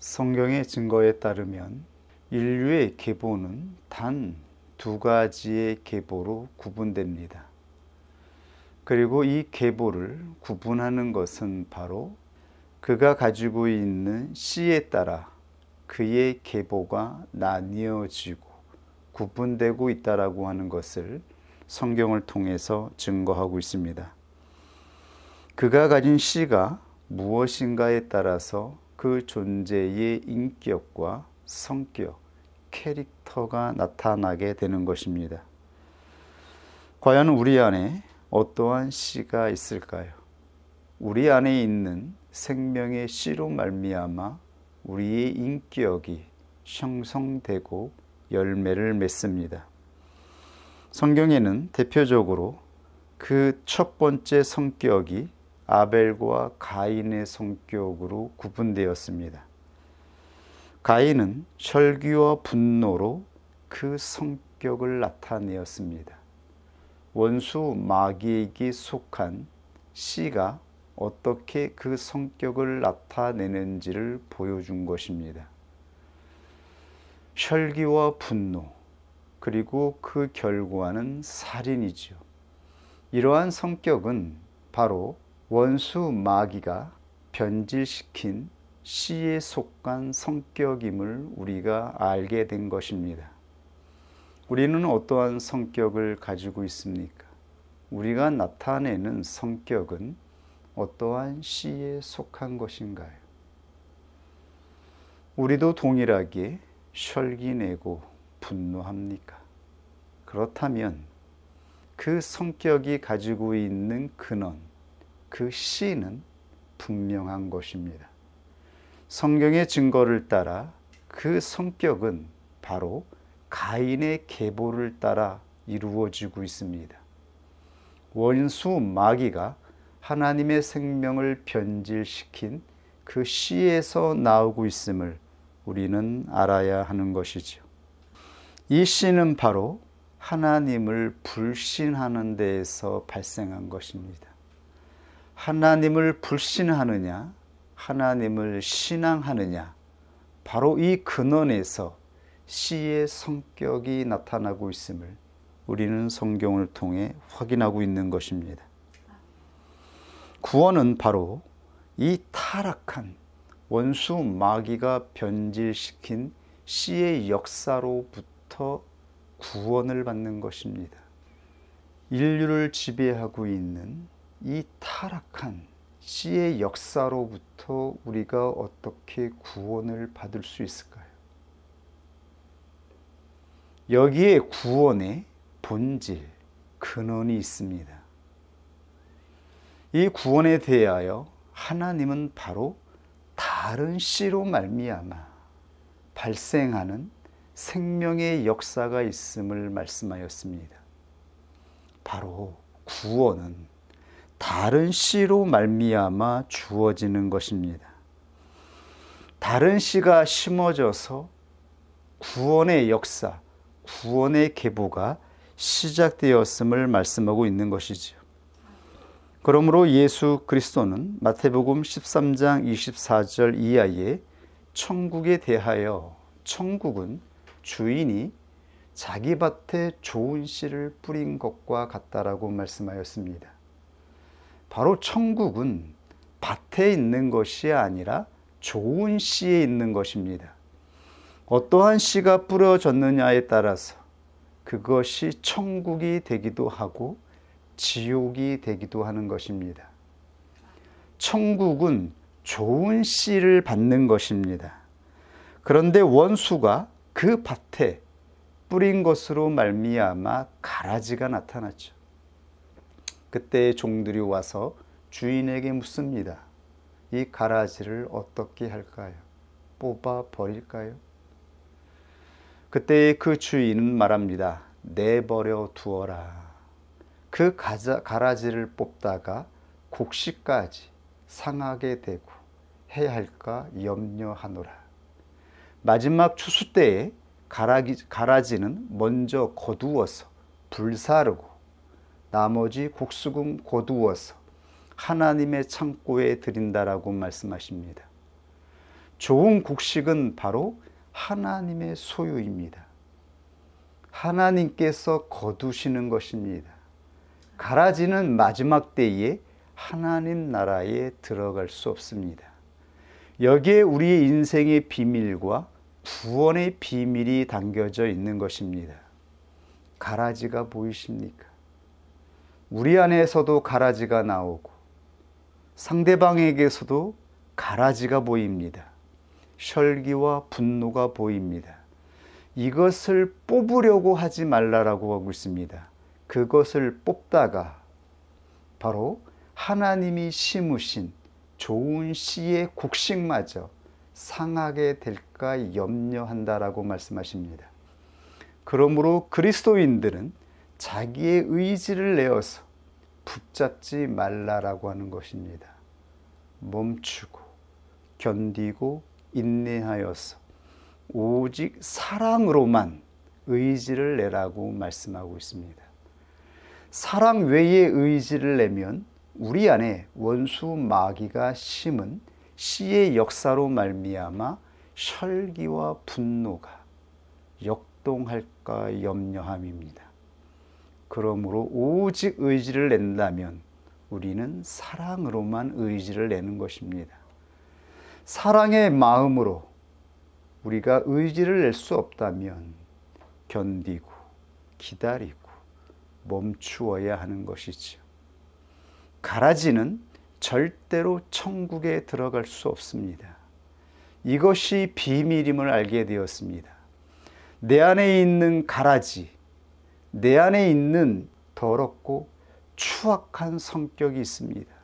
성경의 증거에 따르면 인류의 계보는 단 두 가지의 계보로 구분됩니다. 그리고 이 계보를 구분하는 것은 바로 그가 가지고 있는 씨에 따라 그의 계보가 나뉘어지고 구분되고 있다라고 하는 것을 성경을 통해서 증거하고 있습니다. 그가 가진 씨가 무엇인가에 따라서 그 존재의 인격과 성격, 캐릭터가 나타나게 되는 것입니다. 과연 우리 안에 어떠한 씨가 있을까요? 우리 안에 있는 생명의 씨로 말미암아 우리의 인격이 형성되고 열매를 맺습니다. 성경에는 대표적으로 그 첫 번째 성격이 아벨과 가인의 성격으로 구분되었습니다. 가인은 혈기와 분노로 그 성격을 나타내었습니다. 원수 마귀에게 속한 씨가 어떻게 그 성격을 나타내는지를 보여준 것입니다. 혈기와 분노, 그리고 그 결과는 살인이죠. 이러한 성격은 바로 원수 마귀가 변질시킨 씨에 속한 성격임을 우리가 알게 된 것입니다. 우리는 어떠한 성격을 가지고 있습니까? 우리가 나타내는 성격은 어떠한 씨에 속한 것인가요? 우리도 동일하게 혈기내고 분노합니까? 그렇다면 그 성격이 가지고 있는 근원, 그 씨는 분명한 것입니다. 성경의 증거를 따라 그 성격은 바로 가인의 계보를 따라 이루어지고 있습니다. 원수 마귀가 하나님의 생명을 변질시킨 그 씨에서 나오고 있음을 우리는 알아야 하는 것이죠. 이 씨는 바로 하나님을 불신하는 데에서 발생한 것입니다. 하나님을 불신하느냐, 하나님을 신앙하느냐, 바로 이 근원에서 씨의 성격이 나타나고 있음을 우리는 성경을 통해 확인하고 있는 것입니다. 구원은 바로 이 타락한 원수 마귀가 변질시킨 씨의 역사로부터 구원을 받는 것입니다. 인류를 지배하고 있는 이 타락한 씨의 역사로부터 우리가 어떻게 구원을 받을 수 있을까요? 여기에 구원의 본질, 근원이 있습니다. 이 구원에 대하여 하나님은 바로 다른 씨로 말미암아 발생하는 생명의 역사가 있음을 말씀하였습니다. 바로 구원은 다른 씨로 말미암아 주어지는 것입니다. 다른 씨가 심어져서 구원의 역사, 구원의 계보가 시작되었음을 말씀하고 있는 것이죠. 그러므로 예수 그리스도는 마태복음 13장 24절 이하에 천국에 대하여 천국은 주인이 자기 밭에 좋은 씨를 뿌린 것과 같다라고 말씀하였습니다. 바로 천국은 밭에 있는 것이 아니라 좋은 씨에 있는 것입니다. 어떠한 씨가 뿌려졌느냐에 따라서 그것이 천국이 되기도 하고 지옥이 되기도 하는 것입니다. 천국은 좋은 씨를 받는 것입니다. 그런데 원수가 그 밭에 뿌린 것으로 말미암아 가라지가 나타났죠. 그때 종들이 와서 주인에게 묻습니다. 이 가라지를 어떻게 할까요? 뽑아 버릴까요? 그때 그 주인은 말합니다. 내버려 두어라. 그 가라지를 뽑다가 곡식까지 상하게 되고 해야 할까 염려하노라. 마지막 추수 때에 가라지는 먼저 거두어서 불사르고 나머지 곡식은 거두어서 하나님의 창고에 드린다라고 말씀하십니다. 좋은 곡식은 바로 하나님의 소유입니다. 하나님께서 거두시는 것입니다. 가라지는 마지막 때에 하나님 나라에 들어갈 수 없습니다. 여기에 우리의 인생의 비밀과 구원의 비밀이 담겨져 있는 것입니다. 가라지가 보이십니까? 우리 안에서도 가라지가 나오고 상대방에게서도 가라지가 보입니다. 혈기와 분노가 보입니다. 이것을 뽑으려고 하지 말라라고 하고 있습니다. 그것을 뽑다가 바로 하나님이 심으신 좋은 씨의 곡식마저 상하게 될까 염려한다라고 말씀하십니다. 그러므로 그리스도인들은 자기의 의지를 내어서 붙잡지 말라라고 하는 것입니다. 멈추고 견디고 인내하여서 오직 사랑으로만 의지를 내라고 말씀하고 있습니다. 사랑 외에 의지를 내면 우리 안에 원수 마귀가 심은 씨의 역사로 말미암아 혈기와 분노가 역동할까 염려함입니다. 그러므로 오직 의지를 낸다면 우리는 사랑으로만 의지를 내는 것입니다. 사랑의 마음으로 우리가 의지를 낼 수 없다면 견디고 기다리고 멈추어야 하는 것이죠. 가라지는 절대로 천국에 들어갈 수 없습니다. 이것이 비밀임을 알게 되었습니다. 내 안에 있는 가라지, 내 안에 있는 더럽고 추악한 성격이 있습니다.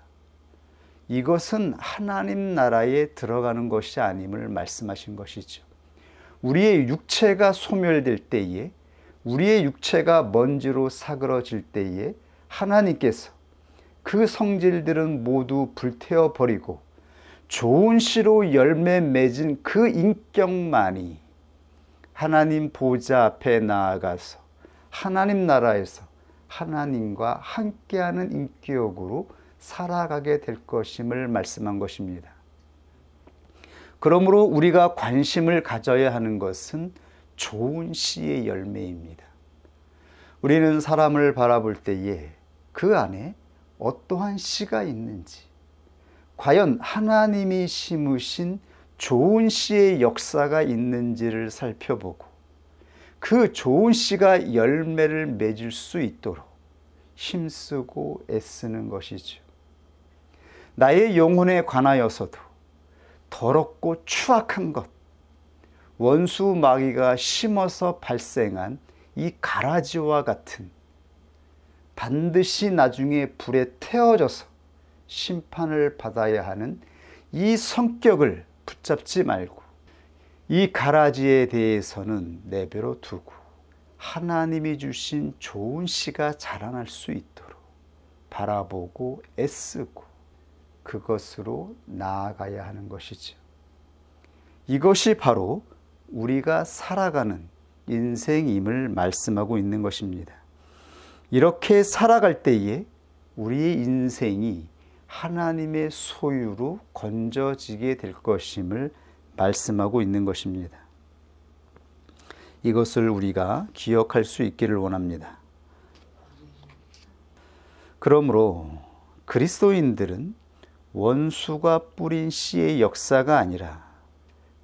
이것은 하나님 나라에 들어가는 것이 아님을 말씀하신 것이죠. 우리의 육체가 소멸될 때에, 우리의 육체가 먼지로 사그러질 때에 하나님께서 그 성질들은 모두 불태워 버리고 좋은 씨로 열매 맺은 그 인격만이 하나님 보좌 앞에 나아가서 하나님 나라에서 하나님과 함께하는 인격으로 살아가게 될 것임을 말씀한 것입니다. 그러므로 우리가 관심을 가져야 하는 것은 좋은 씨의 열매입니다. 우리는 사람을 바라볼 때에 그 안에 어떠한 씨가 있는지, 과연 하나님이 심으신 좋은 씨의 역사가 있는지를 살펴보고 그 좋은 씨가 열매를 맺을 수 있도록 힘쓰고 애쓰는 것이죠. 나의 영혼에 관하여서도 더럽고 추악한 것, 원수 마귀가 심어서 발생한 이 가라지와 같은 반드시 나중에 불에 태워져서 심판을 받아야 하는 이 성격을 붙잡지 말고 이 가라지에 대해서는 내버려 두고 하나님이 주신 좋은 씨가 자라날 수 있도록 바라보고 애쓰고 그것으로 나아가야 하는 것이죠. 이것이 바로 우리가 살아가는 인생임을 말씀하고 있는 것입니다. 이렇게 살아갈 때에 우리의 인생이 하나님의 소유로 건져지게 될 것임을 말씀하고 있는 것입니다. 이것을 우리가 기억할 수 있기를 원합니다. 그러므로 그리스도인들은 원수가 뿌린 씨의 역사가 아니라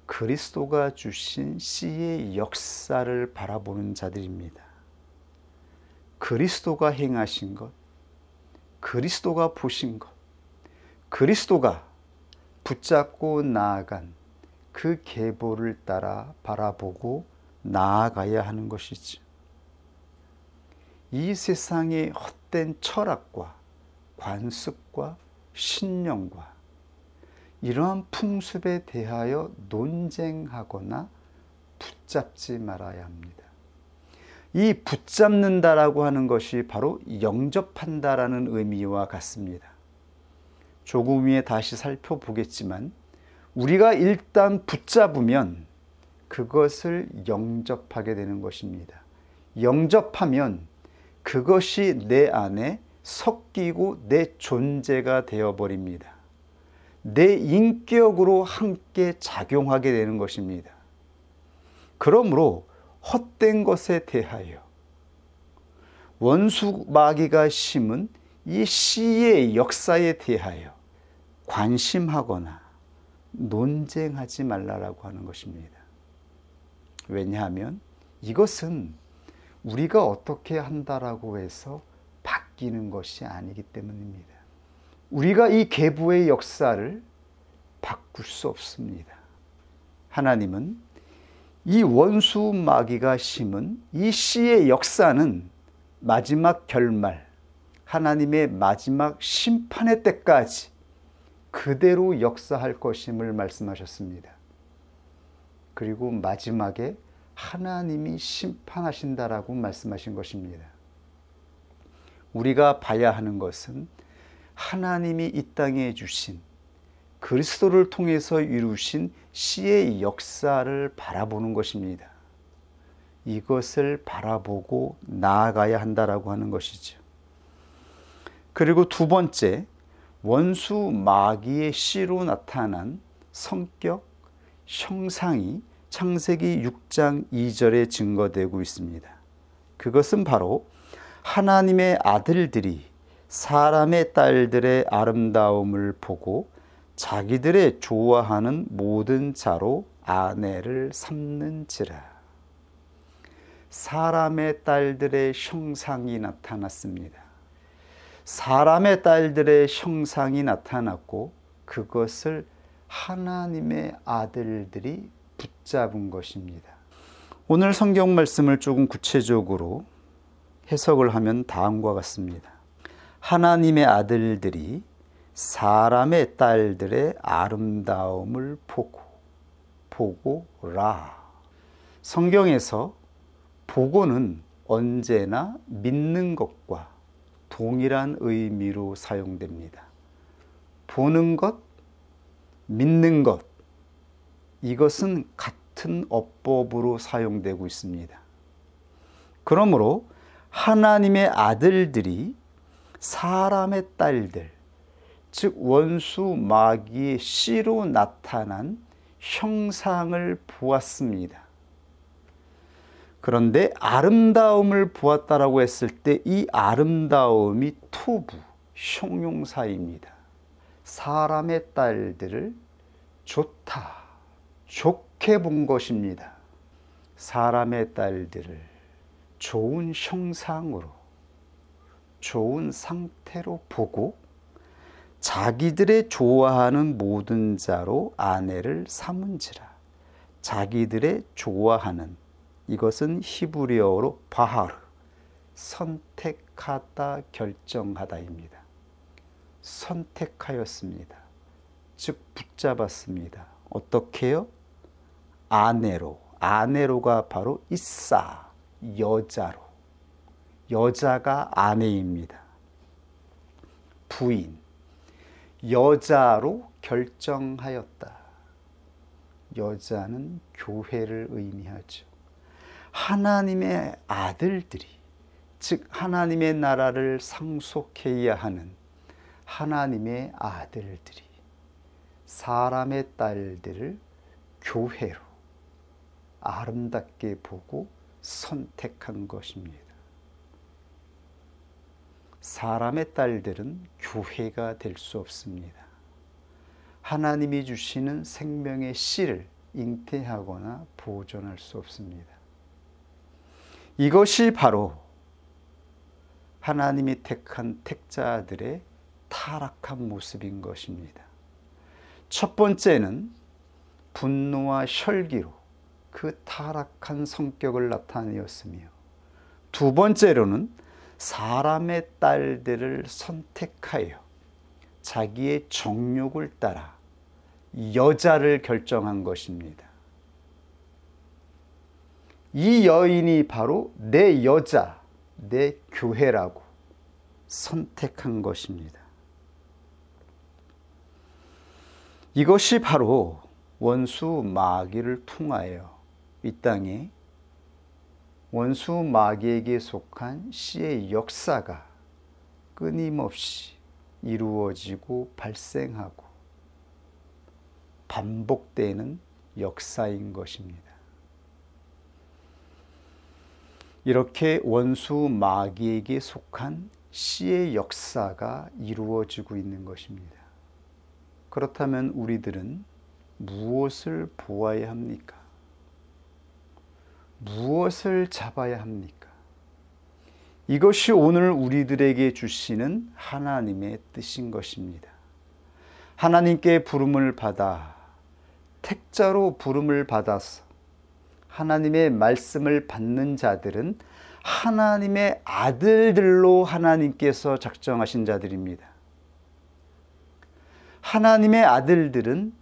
그리스도가 주신 씨의 역사를 바라보는 자들입니다. 그리스도가 행하신 것, 그리스도가 보신 것, 그리스도가 붙잡고 나아간 그 계보를 따라 바라보고 나아가야 하는 것이지. 이 세상의 헛된 철학과 관습과 신념과 이러한 풍습에 대하여 논쟁하거나 붙잡지 말아야 합니다. 이 붙잡는다라고 하는 것이 바로 영접한다라는 의미와 같습니다. 조금 후에 다시 살펴보겠지만 우리가 일단 붙잡으면 그것을 영접하게 되는 것입니다. 영접하면 그것이 내 안에 섞이고 내 존재가 되어버립니다. 내 인격으로 함께 작용하게 되는 것입니다. 그러므로 헛된 것에 대하여 원수 마귀가 심은 이 씨의 역사에 대하여 관심하거나 논쟁하지 말라라고 하는 것입니다. 왜냐하면 이것은 우리가 어떻게 한다라고 해서 바뀌는 것이 아니기 때문입니다. 우리가 이 계보의 역사를 바꿀 수 없습니다. 하나님은 이 원수 마귀가 심은 이 씨의 역사는 마지막 결말, 하나님의 마지막 심판의 때까지 그대로 역사할 것임을 말씀하셨습니다. 그리고 마지막에 하나님이 심판하신다라고 말씀하신 것입니다. 우리가 봐야 하는 것은 하나님이 이 땅에 주신 그리스도를 통해서 이루신 씨의 역사를 바라보는 것입니다. 이것을 바라보고 나아가야 한다라고 하는 것이죠. 그리고 두 번째, 원수 마귀의 씨로 나타난 성격, 형상이 창세기 6장 2절에 증거되고 있습니다. 그것은 바로 하나님의 아들들이 사람의 딸들의 아름다움을 보고 자기들의 좋아하는 모든 자로 아내를 삼는지라. 사람의 딸들의 형상이 나타났습니다. 사람의 딸들의 형상이 나타났고 그것을 하나님의 아들들이 붙잡은 것입니다. 오늘 성경 말씀을 조금 구체적으로 해석을 하면 다음과 같습니다. 하나님의 아들들이 사람의 딸들의 아름다움을 보고라. 성경에서 보고는 언제나 믿는 것과 동일한 의미로 사용됩니다. 보는 것, 믿는 것, 이것은 같은 어법으로 사용되고 있습니다. 그러므로 하나님의 아들들이 사람의 딸들, 즉 원수 마귀의 씨로 나타난 형상을 보았습니다. 그런데 아름다움을 보았다라고 했을 때 이 아름다움이 토부, 형용사입니다. 사람의 딸들을 좋다, 좋게 본 것입니다. 사람의 딸들을 좋은 형상으로, 좋은 상태로 보고 자기들의 좋아하는 모든 자로 아내를 삼은지라. 자기들의 좋아하는, 이것은 히브리어로 바하르, 선택하다, 결정하다입니다. 선택하였습니다. 즉 붙잡았습니다. 어떻게요? 아내로. 아내로가 바로 이사, 여자로. 여자가 아내입니다. 부인, 여자로 결정하였다. 여자는 교회를 의미하죠. 하나님의 아들들이, 즉 하나님의 나라를 상속해야 하는 하나님의 아들들이 사람의 딸들을 교회로 아름답게 보고 선택한 것입니다. 사람의 딸들은 교회가 될 수 없습니다. 하나님이 주시는 생명의 씨를 잉태하거나 보존할 수 없습니다. 이것이 바로 하나님이 택한 택자들의 타락한 모습인 것입니다. 첫 번째는 분노와 혈기로 그 타락한 성격을 나타내었으며, 두 번째로는 사람의 딸들을 선택하여 자기의 정욕을 따라 여자를 결정한 것입니다. 이 여인이 바로 내 여자, 내 교회라고 선택한 것입니다. 이것이 바로 원수 마귀를 통하여 이 땅에 원수 마귀에게 속한 씨의 역사가 끊임없이 이루어지고 발생하고 반복되는 역사인 것입니다. 이렇게 원수 마귀에게 속한 씨의 역사가 이루어지고 있는 것입니다. 그렇다면 우리들은 무엇을 보아야 합니까? 무엇을 잡아야 합니까? 이것이 오늘 우리들에게 주시는 하나님의 뜻인 것입니다. 하나님께 부름을 받아 택자로 부름을 받아서 하나님의 말씀을 받는 자들은 하나님의 아들들로 하나님께서 작정하신 자들입니다. 하나님의 아들들은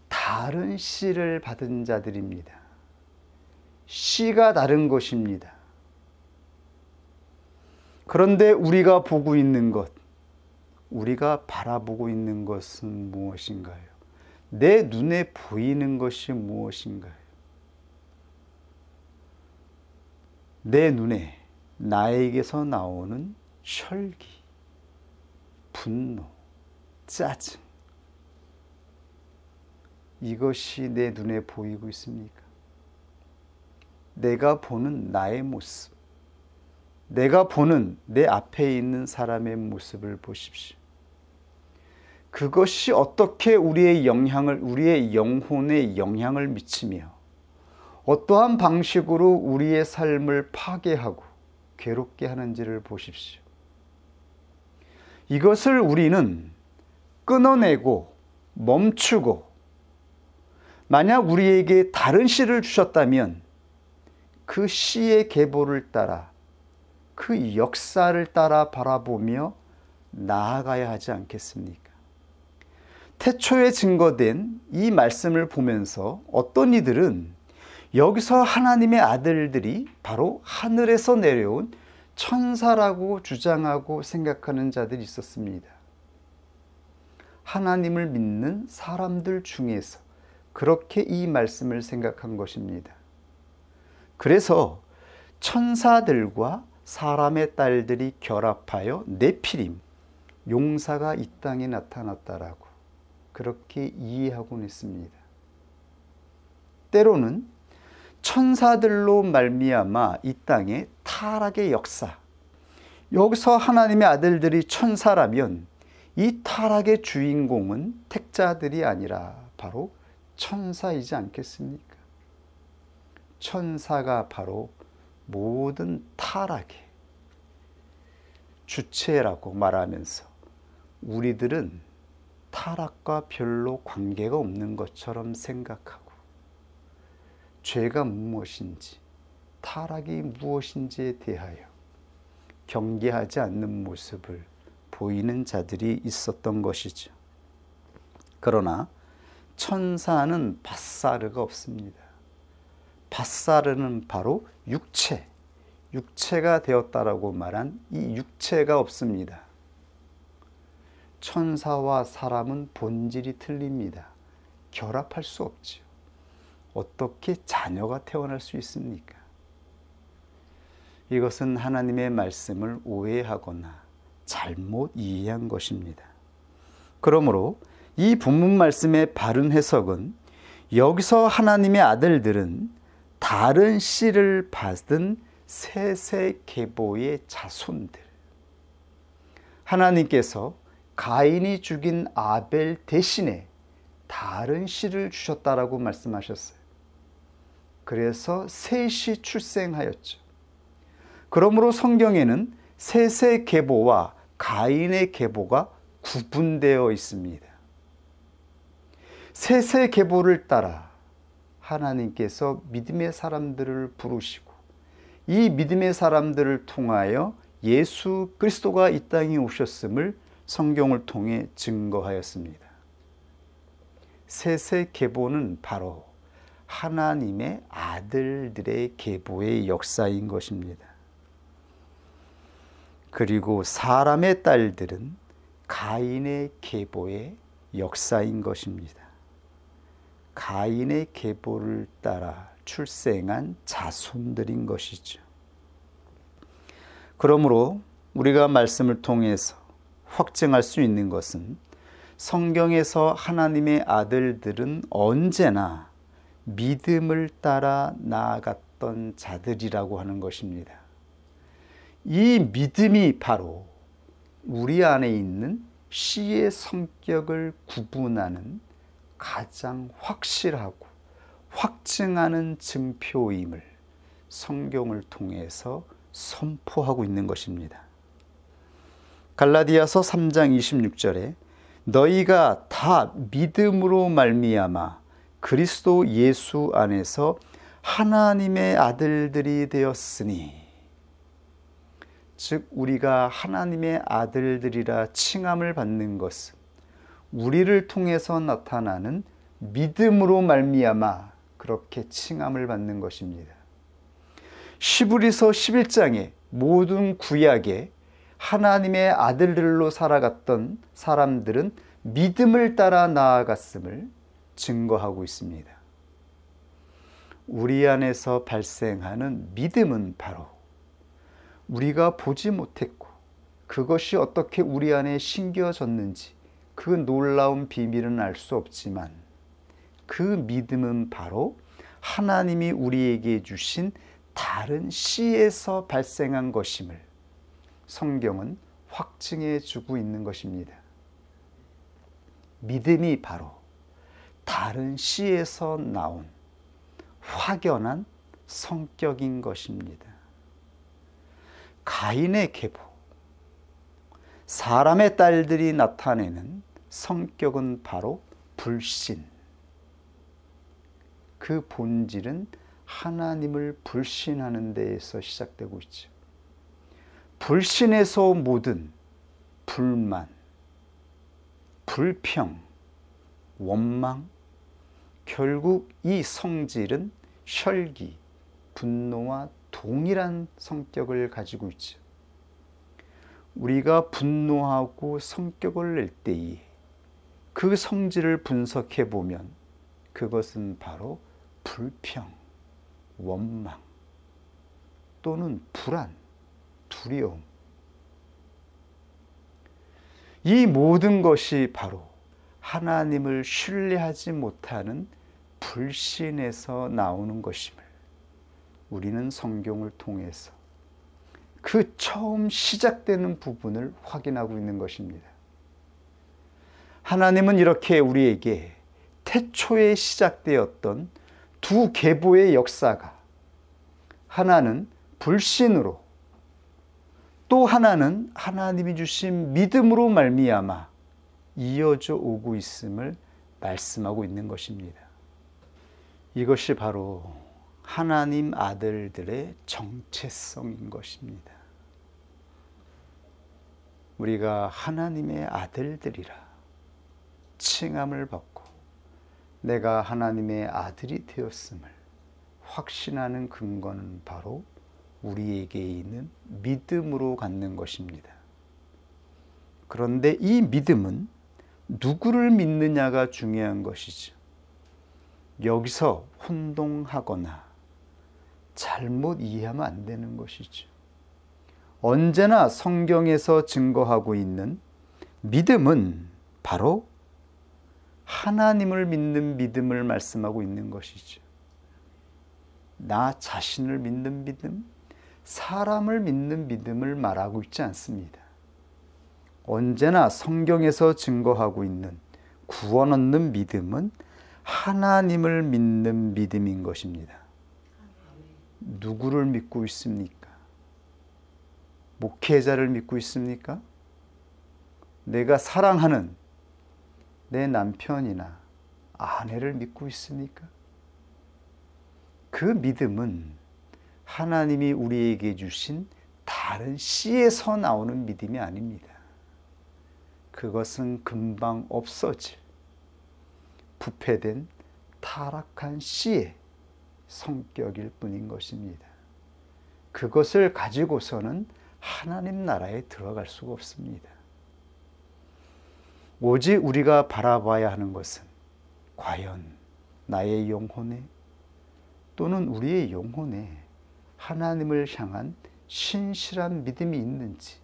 다른 씨를 받은 자들입니다. 씨가 다른 것입니다. 그런데 우리가 보고 있는 것, 우리가 바라보고 있는 것은 무엇인가요? 내 눈에 보이는 것이 무엇인가요? 내 눈에 나에게서 나오는 혈기, 분노, 짜증, 이것이 내 눈에 보이고 있습니까? 내가 보는 나의 모습, 내가 보는 내 앞에 있는 사람의 모습을 보십시오. 그것이 어떻게 우리의 영혼에 영향을 미치며 어떠한 방식으로 우리의 삶을 파괴하고 괴롭게 하는지를 보십시오. 이것을 우리는 끊어내고 멈추고, 만약 우리에게 다른 씨를 주셨다면 그 씨의 계보를 따라, 그 역사를 따라 바라보며 나아가야 하지 않겠습니까? 태초에 증거된 이 말씀을 보면서 어떤 이들은 여기서 하나님의 아들들이 바로 하늘에서 내려온 천사라고 주장하고 생각하는 자들이 있었습니다. 하나님을 믿는 사람들 중에서 그렇게 이 말씀을 생각한 것입니다. 그래서 천사들과 사람의 딸들이 결합하여 네피림, 용사가 이 땅에 나타났다라고 그렇게 이해하곤 했습니다. 때로는 천사들로 말미암아 이 땅에 타락의 역사, 여기서 하나님의 아들들이 천사라면 이 타락의 주인공은 택자들이 아니라 바로 천사이지 않겠습니까? 천사가 바로 모든 타락의 주체라고 말하면서 우리들은 타락과 별로 관계가 없는 것처럼 생각하고 죄가 무엇인지, 타락이 무엇인지에 대하여 경계하지 않는 모습을 보이는 자들이 있었던 것이죠. 그러나 천사는 밧사르가 없습니다. 밧사르는 바로 육체가 되었다라고 말한 이 육체가 없습니다. 천사와 사람은 본질이 틀립니다. 결합할 수 없지요. 어떻게 자녀가 태어날 수 있습니까? 이것은 하나님의 말씀을 오해하거나 잘못 이해한 것입니다. 그러므로 이 본문 말씀의 바른 해석은 여기서 하나님의 아들들은 다른 씨를 받은 세세계보의 자손들, 하나님께서 가인이 죽인 아벨 대신에 다른 씨를 주셨다라고 말씀하셨어요. 그래서 셋이 출생하였죠. 그러므로 성경에는 셋의 계보와 가인의 계보가 구분되어 있습니다. 셋의 계보를 따라 하나님께서 믿음의 사람들을 부르시고 이 믿음의 사람들을 통하여 예수 그리스도가 이 땅에 오셨음을 성경을 통해 증거하였습니다. 셋의 계보는 바로 하나님의 아들들의 계보의 역사인 것입니다. 그리고 사람의 딸들은 가인의 계보의 역사인 것입니다. 가인의 계보를 따라 출생한 자손들인 것이죠. 그러므로 우리가 말씀을 통해서 확증할 수 있는 것은 성경에서 하나님의 아들들은 언제나 믿음을 따라 나아갔던 자들이라고 하는 것입니다. 이 믿음이 바로 우리 안에 있는 씨의 성격을 구분하는 가장 확실하고 확증하는 증표임을 성경을 통해서 선포하고 있는 것입니다. 갈라디아서 3장 26절에 너희가 다 믿음으로 말미암아 그리스도 예수 안에서 하나님의 아들들이 되었으니, 즉 우리가 하나님의 아들들이라 칭함을 받는 것은 우리를 통해서 나타나는 믿음으로 말미암아 그렇게 칭함을 받는 것입니다. 시브리서 11장에 모든 구약에 하나님의 아들들로 살아갔던 사람들은 믿음을 따라 나아갔음을 증거하고 있습니다. 우리 안에서 발생하는 믿음은 바로 우리가 보지 못했고 그것이 어떻게 우리 안에 심겨졌는지 그 놀라운 비밀은 알 수 없지만, 그 믿음은 바로 하나님이 우리에게 주신 다른 씨에서 발생한 것임을 성경은 확증해 주고 있는 것입니다. 믿음이 바로 다른 씨에서 나온 확연한 성격인 것입니다. 가인의 계보, 사람의 딸들이 나타내는 성격은 바로 불신. 그 본질은 하나님을 불신하는 데에서 시작되고 있죠. 불신에서 모든 불만, 불평, 원망, 결국 이 성질은 혈기, 분노와 동일한 성격을 가지고 있죠. 우리가 분노하고 성격을 낼 때에 그 성질을 분석해 보면 그것은 바로 불평, 원망 또는 불안, 두려움, 이 모든 것이 바로 하나님을 신뢰하지 못하는 불신에서 나오는 것임을 우리는 성경을 통해서 그 처음 시작되는 부분을 확인하고 있는 것입니다. 하나님은 이렇게 우리에게 태초에 시작되었던 두 계보의 역사가, 하나는 불신으로 또 하나는 하나님이 주신 믿음으로 말미암아 이어져 오고 있음을 말씀하고 있는 것입니다. 이것이 바로 하나님 아들들의 정체성인 것입니다. 우리가 하나님의 아들들이라 칭함을 받고 내가 하나님의 아들이 되었음을 확신하는 근거는 바로 우리에게 있는 믿음으로 갖는 것입니다. 그런데 이 믿음은 누구를 믿느냐가 중요한 것이죠. 여기서 혼동하거나 잘못 이해하면 안 되는 것이죠. 언제나 성경에서 증거하고 있는 믿음은 바로 하나님을 믿는 믿음을 말씀하고 있는 것이죠. 나 자신을 믿는 믿음, 사람을 믿는 믿음을 말하고 있지 않습니다. 언제나 성경에서 증거하고 있는 구원 얻는 믿음은 하나님을 믿는 믿음인 것입니다. 누구를 믿고 있습니까? 목회자를 믿고 있습니까? 내가 사랑하는 내 남편이나 아내를 믿고 있습니까? 그 믿음은 하나님이 우리에게 주신 다른 씨에서 나오는 믿음이 아닙니다. 그것은 금방 없어질 부패된 타락한 씨의 성격일 뿐인 것입니다. 그것을 가지고서는 하나님 나라에 들어갈 수가 없습니다. 오직 우리가 바라봐야 하는 것은 과연 나의 영혼에 또는 우리의 영혼에 하나님을 향한 신실한 믿음이 있는지,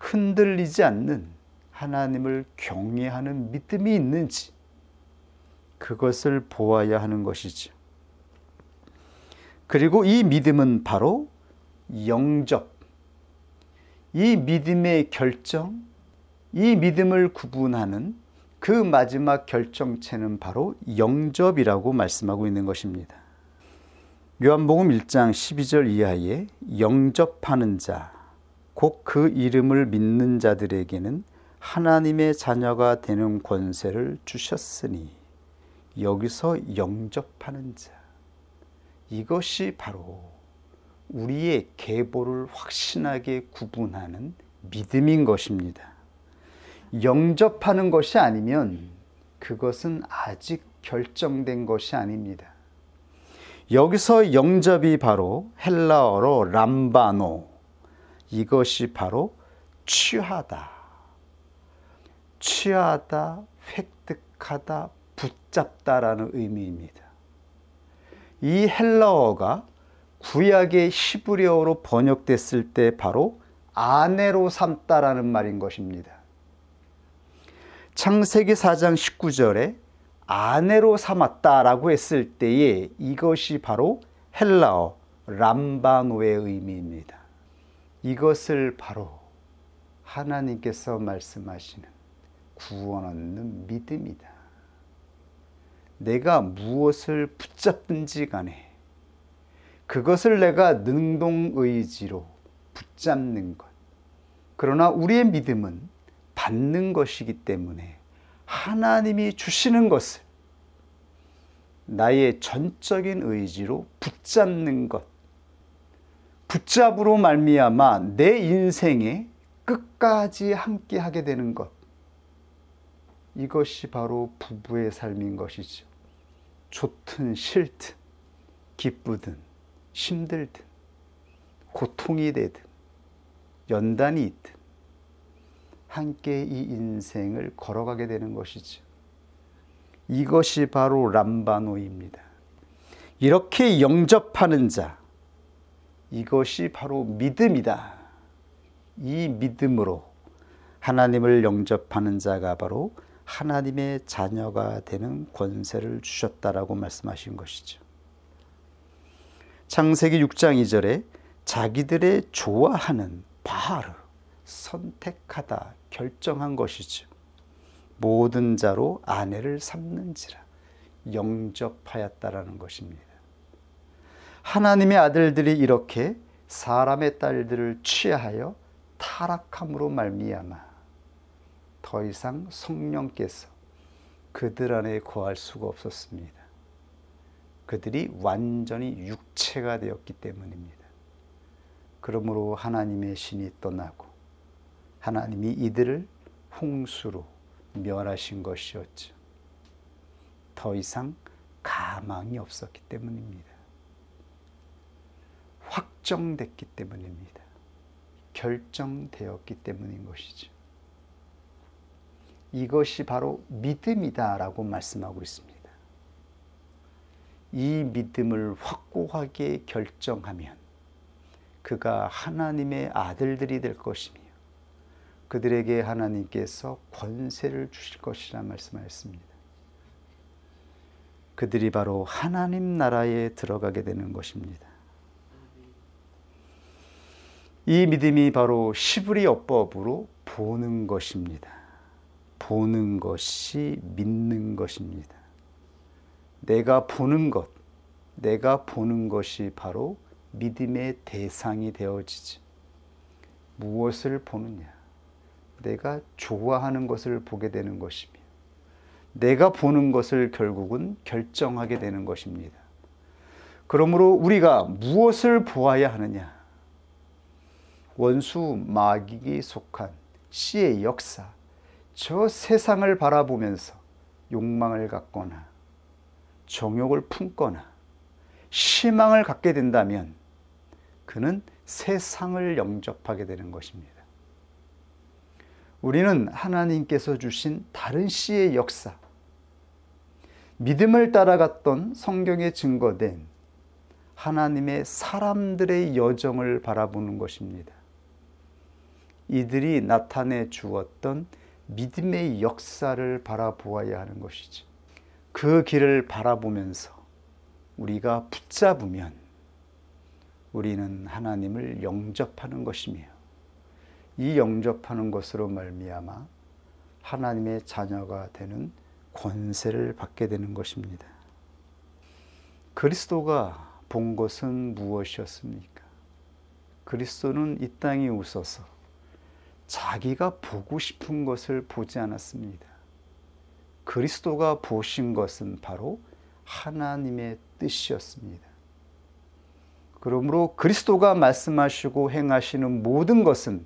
흔들리지 않는 하나님을 경외하는 믿음이 있는지 그것을 보아야 하는 것이죠. 그리고 이 믿음은 바로 영접, 이 믿음의 결정, 이 믿음을 구분하는 그 마지막 결정체는 바로 영접이라고 말씀하고 있는 것입니다. 요한복음 1장 12절 이하에 영접하는 자, 곧 그 이름을 믿는 자들에게는 하나님의 자녀가 되는 권세를 주셨으니, 여기서 영접하는 자, 이것이 바로 우리의 계보를 확신하게 구분하는 믿음인 것입니다. 영접하는 것이 아니면 그것은 아직 결정된 것이 아닙니다. 여기서 영접이 바로 헬라어로 람바노, 이것이 바로 취하다, 취하다, 획득하다, 붙잡다라는 의미입니다. 이 헬라어가 구약의 히브리어로 번역됐을 때 바로 아내로 삼다라는 말인 것입니다. 창세기 4장 19절에 아내로 삼았다라고 했을 때에 이것이 바로 헬라어 람바노의 의미입니다. 이것을 바로 하나님께서 말씀하시는 구원 얻는 믿음이다. 내가 무엇을 붙잡든지 간에 그것을 내가 능동의지로 붙잡는 것. 그러나 우리의 믿음은 받는 것이기 때문에 하나님이 주시는 것을 나의 전적인 의지로 붙잡는 것, 붙잡으로 말미암아 내 인생에 끝까지 함께 하게 되는 것, 이것이 바로 부부의 삶인 것이죠. 좋든 싫든 기쁘든 힘들든 고통이 되든 연단이 있든 함께 이 인생을 걸어가게 되는 것이죠. 이것이 바로 람바노입니다. 이렇게 영접하는 자, 이것이 바로 믿음이다. 이 믿음으로 하나님을 영접하는 자가 바로 하나님의 자녀가 되는 권세를 주셨다라고 말씀하신 것이죠. 창세기 6장 2절에 자기들의 좋아하는 바알을 선택하다, 결정한 것이죠. 모든 자로 아내를 삼는지라 영접하였다라는 것입니다. 하나님의 아들들이 이렇게 사람의 딸들을 취하여 타락함으로 말미암아 더 이상 성령께서 그들 안에 거할 수가 없었습니다. 그들이 완전히 육체가 되었기 때문입니다. 그러므로 하나님의 신이 떠나고 하나님이 이들을 홍수로 멸하신 것이었죠. 더 이상 가망이 없었기 때문입니다. 확정됐기 때문입니다. 결정되었기 때문인 것이죠. 이것이 바로 믿음이다라고 말씀하고 있습니다. 이 믿음을 확고하게 결정하면 그가 하나님의 아들들이 될 것이며 그들에게 하나님께서 권세를 주실 것이라 말씀하였습니다. 그들이 바로 하나님 나라에 들어가게 되는 것입니다. 이 믿음이 바로 히브리어법으로 보는 것입니다. 보는 것이 믿는 것입니다. 내가 보는 것, 내가 보는 것이 바로 믿음의 대상이 되어지지. 무엇을 보느냐? 내가 좋아하는 것을 보게 되는 것이며 내가 보는 것을 결국은 결정하게 되는 것입니다. 그러므로 우리가 무엇을 보아야 하느냐? 원수 마귀에 속한 씨의 역사, 저 세상을 바라보면서 욕망을 갖거나 정욕을 품거나 희망을 갖게 된다면 그는 세상을 영접하게 되는 것입니다. 우리는 하나님께서 주신 다른 씨의 역사, 믿음을 따라갔던 성경에 증거된 하나님의 사람들의 여정을 바라보는 것입니다. 이들이 나타내 주었던 믿음의 역사를 바라보아야 하는 것이지. 그 길을 바라보면서 우리가 붙잡으면 우리는 하나님을 영접하는 것이며, 이 영접하는 것으로 말미암아 하나님의 자녀가 되는 권세를 받게 되는 것입니다. 그리스도가 본 것은 무엇이었습니까? 그리스도는 이 땅에 오셔서 자기가 보고 싶은 것을 보지 않았습니다. 그리스도가 보신 것은 바로 하나님의 뜻이었습니다. 그러므로 그리스도가 말씀하시고 행하시는 모든 것은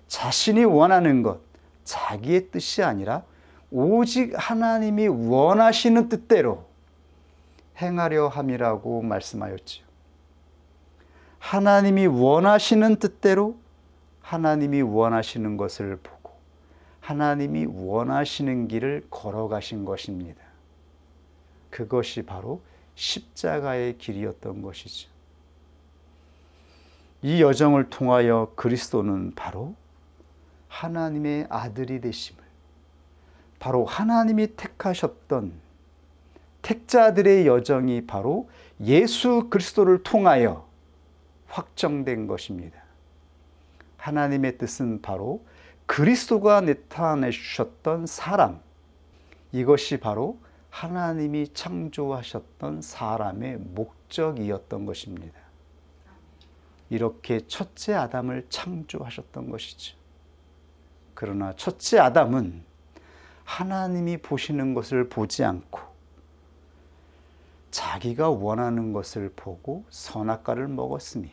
자신이 원하는 것, 자기의 뜻이 아니라 오직 하나님이 원하시는 뜻대로 행하려 함이라고 말씀하였지요. 하나님이 원하시는 뜻대로 하나님이 원하시는 것을 보고 하나님이 원하시는 길을 걸어가신 것입니다. 그것이 바로 십자가의 길이었던 것이죠. 이 여정을 통하여 그리스도는 바로 하나님의 아들이 되심을, 바로 하나님이 택하셨던 택자들의 여정이 바로 예수 그리스도를 통하여 확정된 것입니다. 하나님의 뜻은 바로 그리스도가 나타내 주셨던 사람, 이것이 바로 하나님이 창조하셨던 사람의 목적이었던 것입니다. 이렇게 첫째 아담을 창조하셨던 것이죠. 그러나 첫째 아담은 하나님이 보시는 것을 보지 않고 자기가 원하는 것을 보고 선악과를 먹었으며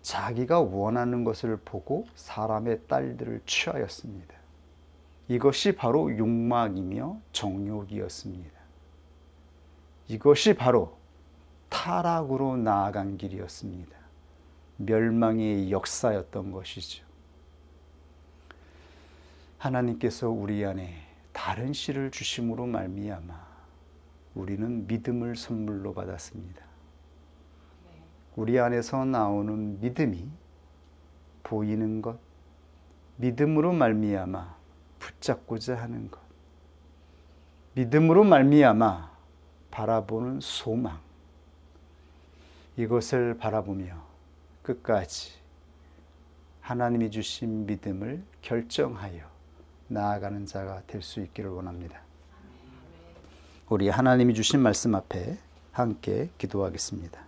자기가 원하는 것을 보고 사람의 딸들을 취하였습니다. 이것이 바로 욕망이며 정욕이었습니다. 이것이 바로 타락으로 나아간 길이었습니다. 멸망의 역사였던 것이죠. 하나님께서 우리 안에 다른 씨를 주심으로 말미암아 우리는 믿음을 선물로 받았습니다. 우리 안에서 나오는 믿음이 보이는 것, 믿음으로 말미암아 붙잡고자 하는 것, 믿음으로 말미암아 바라보는 소망, 이것을 바라보며 끝까지 하나님이 주신 믿음을 결정하여 나아가는 자가 될 수 있기를 원합니다. 우리 하나님이 주신 말씀 앞에 함께 기도하겠습니다.